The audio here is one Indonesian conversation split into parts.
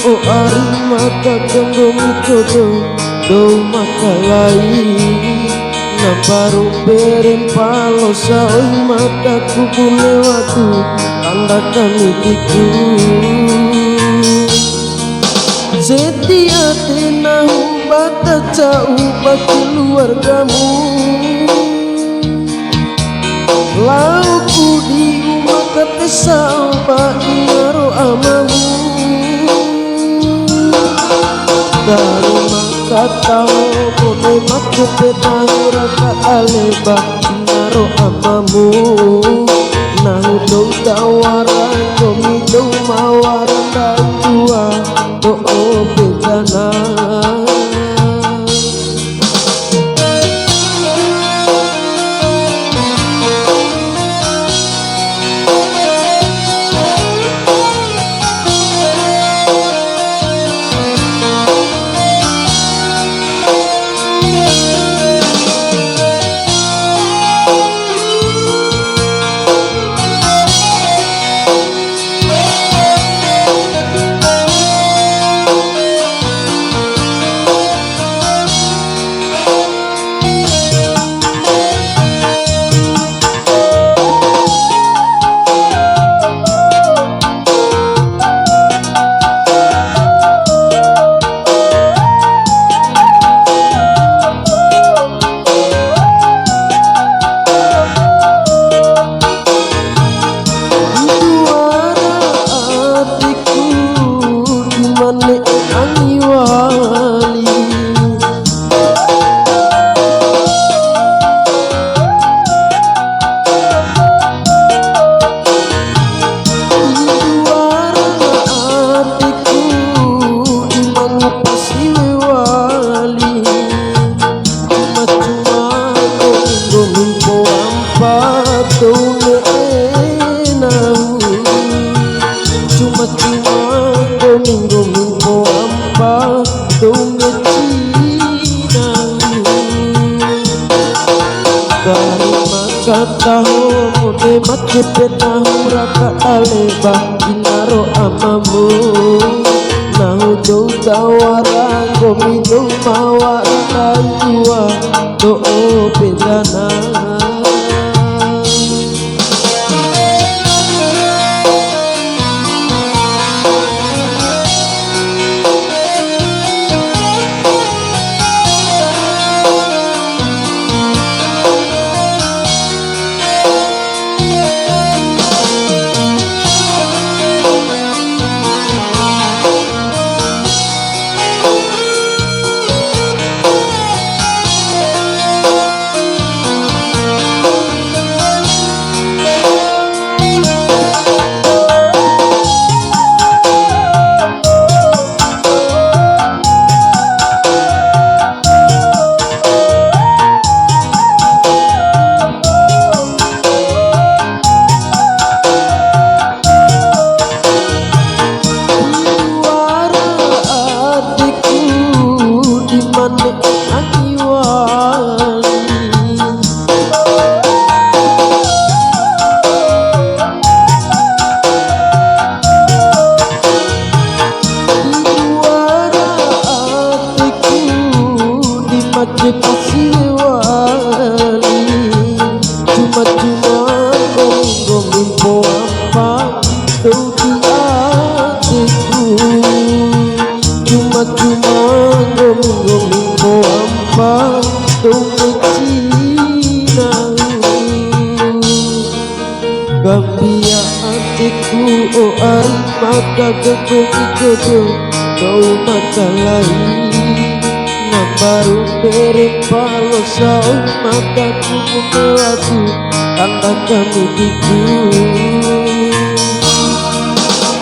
o ari maka kanggo mikodo do makalai nabaru beren palosa oi mataku kulewatu tanda kami diku setia tenahu bata jauh bagi keluargamu lauku di rumah ketesau bagi ngaro amamu dari maka tahu kode maka pedahu raka aleba ngaro amamu nahu do tawaran komi do mawaran dan tua do bedana tahu mode mati penahu raka aleba inaro amamu nahu do tawaran komi do mawaran tua do bedana Gambia adikku o ari maka gegong ikodo kau makalai nambaru beri palosa maka kumulatu tanda kami diku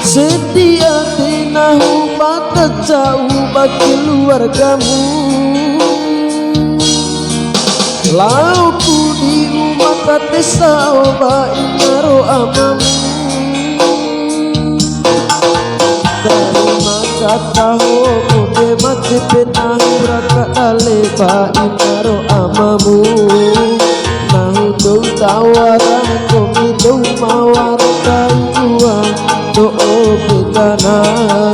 setia tenahu bata jauh bagi keluargamu lauku di rumah katesau bagi ngaro amamu dari maka tahu mode mati penahu raka aleba ngaro amamu nahu do tawaran komi do mawaran tua do bedana